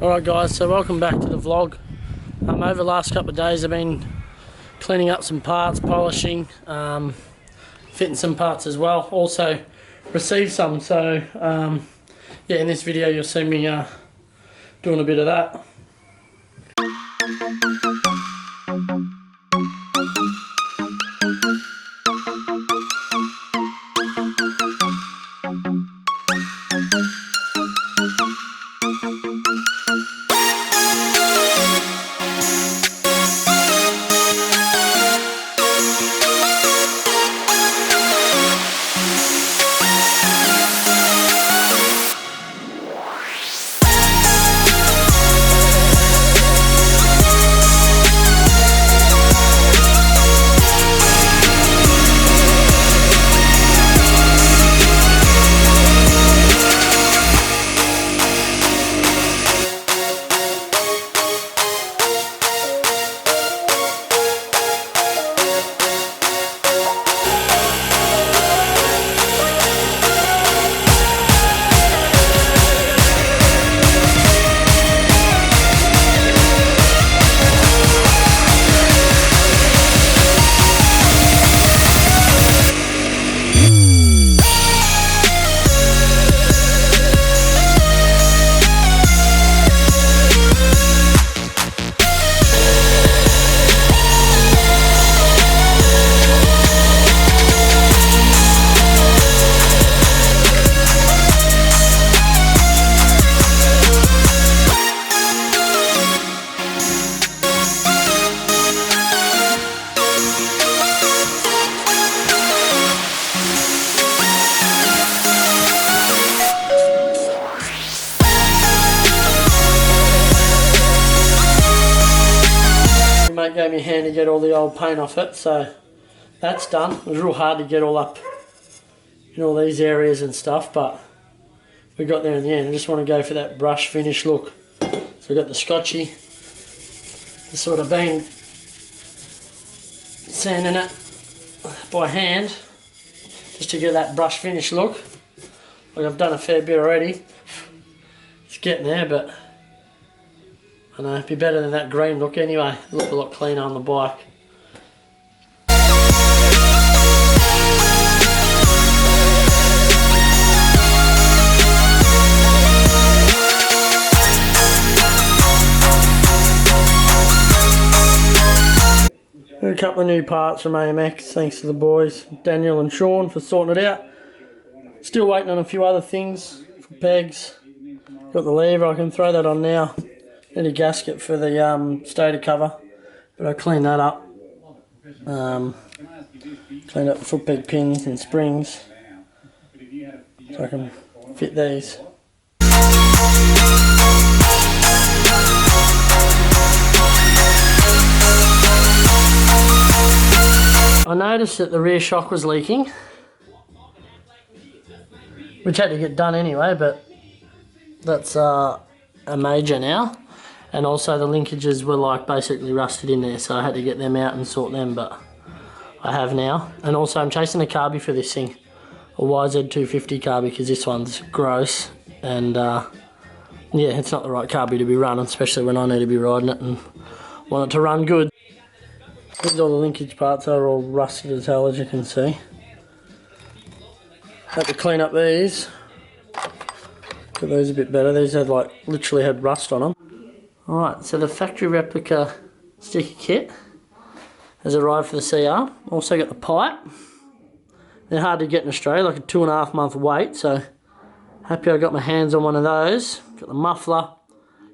Alright guys, so welcome back to the vlog. Over the last couple of days I've been cleaning up some parts, polishing, fitting some parts as well. Also received some, so yeah, in this video you'll see me doing a bit of that. Mate gave me a hand to get all the old paint off it, so that's done. It was real hard to get all up in all these areas and stuff, but we got there in the end. I just want to go for that brush finish look. So we got the scotchy, the sort of been sanding it by hand just to get that brush finish look. Like I've done a fair bit already. It's getting there, but I know, it'd be better than that green look anyway. Look a lot cleaner on the bike. A couple of new parts from AMX, thanks to the boys, Daniel and Sean, for sorting it out. Still waiting on a few other things for pegs. Got the lever, I can throw that on now. Need a gasket for the stator cover, but I cleaned that up. Cleaned up the foot peg pins and springs, so I can fit these. I noticed that the rear shock was leaking, which had to get done anyway, but that's a major now. And also the linkages were like basically rusted in there, so I had to get them out and sort them, but I have now. And also I'm chasing a carby for this thing, a YZ250 carby, because this one's gross, and yeah, it's not the right carby to be running, especially when I need to be riding it and want it to run good. These all the linkage parts are all rusted as hell, as you can see. Had to clean up these, get those a bit better. These had like literally had rust on them. Alright, so the factory replica sticker kit has arrived for the CR. Also got the pipe. They're hard to get in Australia, like a 2.5 month wait, so happy I got my hands on one of those. Got the muffler,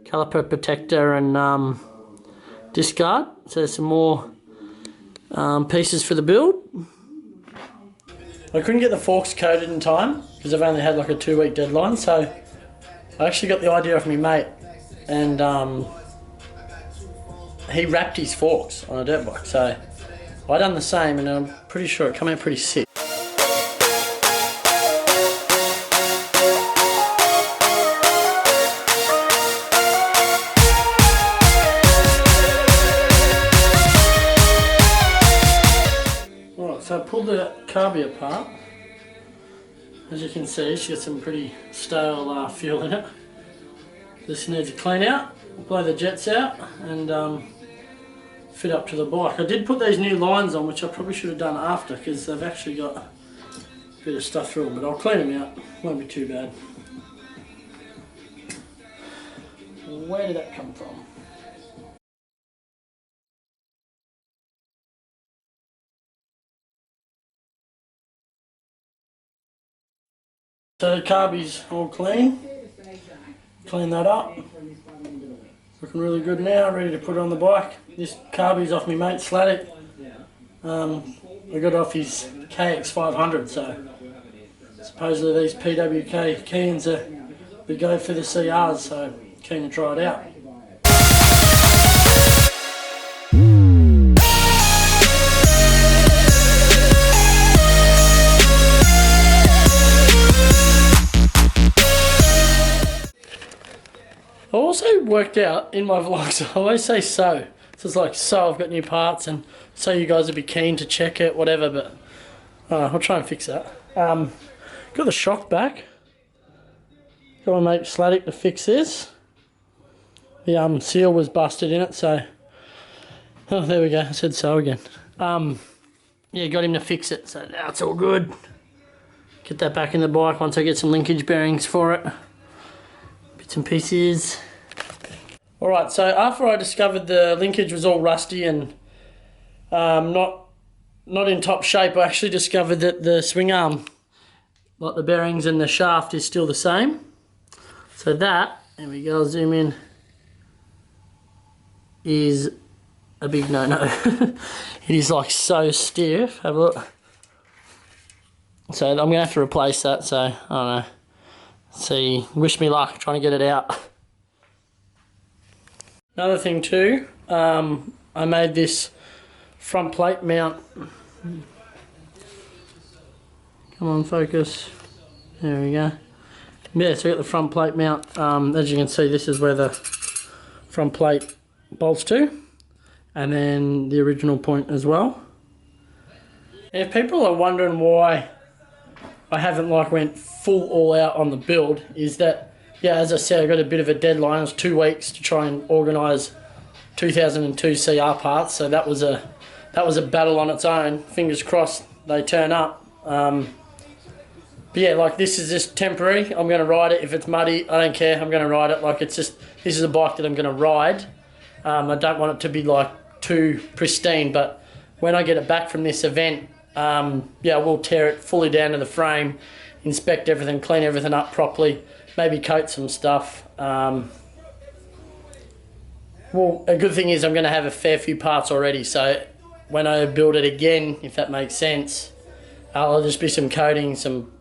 caliper protector and disc guard. So there's some more pieces for the build. I couldn't get the forks coated in time because I've only had like a 2-week deadline, so I actually got the idea off my mate. And he wrapped his forks on a dirt bike, so I done the same, and I'm pretty sure it came out pretty sick. Alright, so I pulled the carby apart. As you can see, it's got some pretty stale fuel in it. This needs a clean out, blow the jets out, and fit up to the bike. I did put these new lines on, which I probably should have done after, because they've actually got a bit of stuff through them, but I'll clean them out, won't be too bad. Where did that come from? So the carby's all clean. Clean that up. Looking really good now, ready to put it on the bike. This carby's off my mate Slatic. I got off his cr250, so supposedly these PWK keys are the go for the CRs, so keen to try it out. I also worked out in my vlogs, I always say so. So it's like, so I've got new parts, and so you guys would be keen to check it, whatever, but I'll try and fix that. Got the shock back. Got my mate Slatic to fix this. The seal was busted in it, so... Oh, there we go, I said so again. Yeah, got him to fix it, so now it's all good. Get that back in the bike once I get some linkage bearings for it. Bits and pieces. Alright, so after I discovered the linkage was all rusty and not in top shape, I actually discovered that the swing arm, like the bearings and the shaft, is still the same. So that, there we go, I'll zoom in, is a big no-no. It is like so stiff. Have a look. So I'm going to have to replace that, so I don't know. See, wish me luck trying to get it out. Another thing too, I made this front plate mount. Come on, focus. There we go. Yeah, so I got the front plate mount. As you can see, this is where the front plate bolts to, and then the original point as well. If people are wondering why I haven't like went full all out on the build, is that, yeah, as I said, I got a bit of a deadline. It was 2 weeks to try and organise 2002 CR parts, so that was a battle on its own. Fingers crossed they turn up. But yeah, like this is just temporary. I'm going to ride it. If it's muddy, I don't care. I'm going to ride it. Like it's just, this is a bike that I'm going to ride. I don't want it to be like too pristine, but when I get it back from this event, yeah, we'll tear it fully down to the frame, inspect everything, clean everything up properly, maybe coat some stuff. Well, a good thing is I'm going to have a fair few parts already, so when I build it again, if that makes sense, I'll just be some coating, some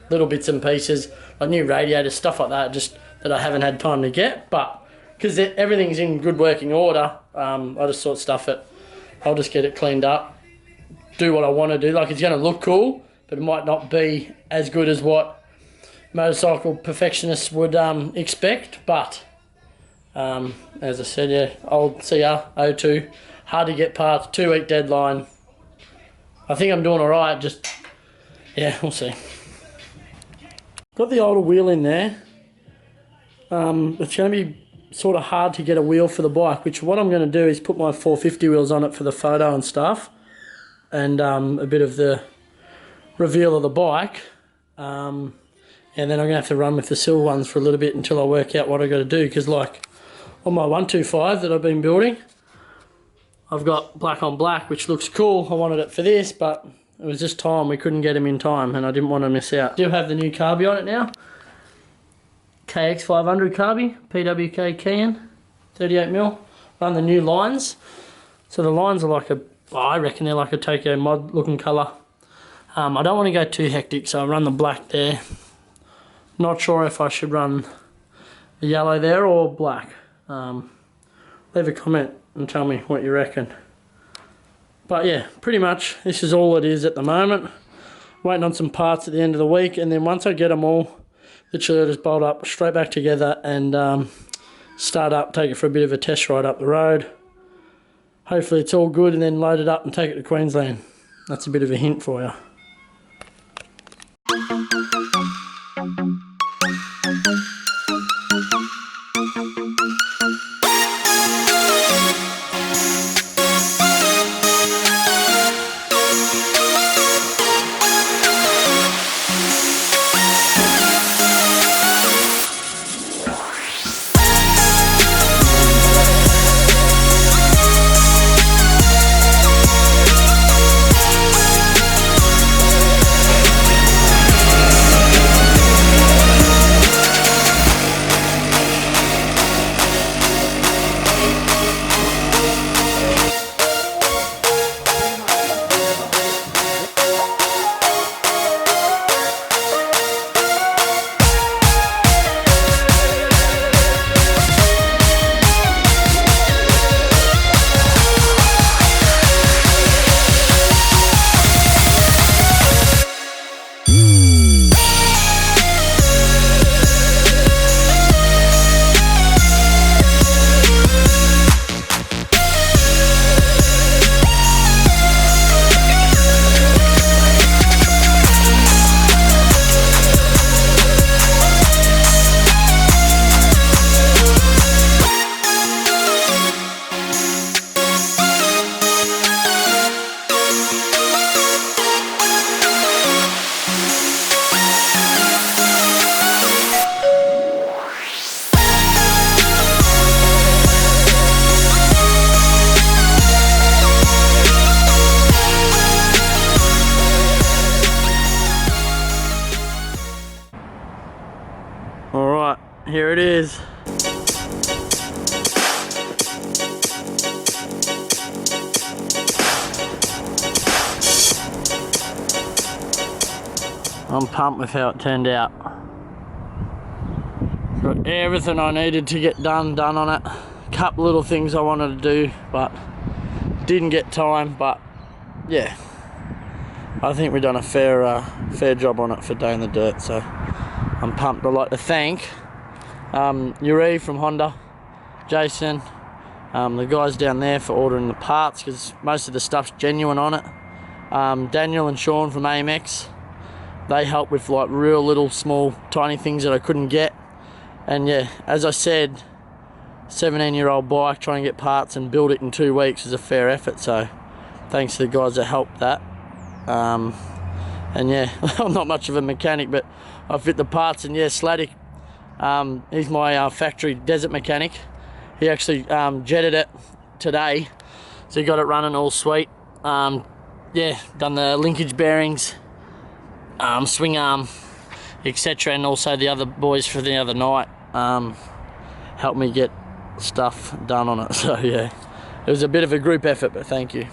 little bits and pieces, like new radiators, stuff like that, just that I haven't had time to get. But because everything's in good working order, I just sort of stuff it. I'll just get it cleaned up, do what I want to do. Like, it's going to look cool, but it might not be as good as what motorcycle perfectionists would expect. But as I said, yeah, old CR02, hard to get parts, 2-week deadline. I think I'm doing all right, just, yeah, we'll see. Got the older wheel in there. It's going to be sort of hard to get a wheel for the bike, which what I'm going to do is put my 450 wheels on it for the photo and stuff, and a bit of the reveal of the bike. And then I'm going to have to run with the silver ones for a little bit until I work out what I got to do, because like on my 125 that I've been building, I've got black on black, which looks cool. I wanted it for this, but it was just time. We couldn't get them in time, and I didn't want to miss out. Do have the new carby on it now. KX500 carby, PWK can, 38mm. Run the new lines. So the lines are like I reckon they're like a Tokyo mod looking colour. I don't want to go too hectic, so I run the black there. Not sure if I should run the yellow there or black. Leave a comment and tell me what you reckon. But yeah, pretty much this is all it is at the moment. Waiting on some parts at the end of the week, and then once I get them all, literally I'll just bolt up straight back together and start up, take it for a bit of a test ride up the road. Hopefully it's all good, and then load it up and take it to Queensland. That's a bit of a hint for you. Alright, here it is. I'm pumped with how it turned out. Got everything I needed to get done on it. Couple little things I wanted to do, but didn't get time. But yeah, I think we've done a fair job on it for Day in the Dirt. So I'm pumped. I'd like to thank Yuri from Honda, Jason, the guys down there for ordering the parts, because most of the stuff's genuine on it. Daniel and Sean from AMX, they help with like real little small tiny things that I couldn't get. And yeah, as I said, 17-year-old bike, trying to get parts and build it in 2 weeks is a fair effort, so thanks to the guys that helped that. And yeah, I'm not much of a mechanic, but I fit the parts. And yeah, Slatic, he's my factory desert mechanic. He actually jetted it today, so he got it running all sweet. Yeah, done the linkage bearings, swing arm, etc., and also the other boys for the other night helped me get stuff done on it. So yeah, it was a bit of a group effort, but thank you.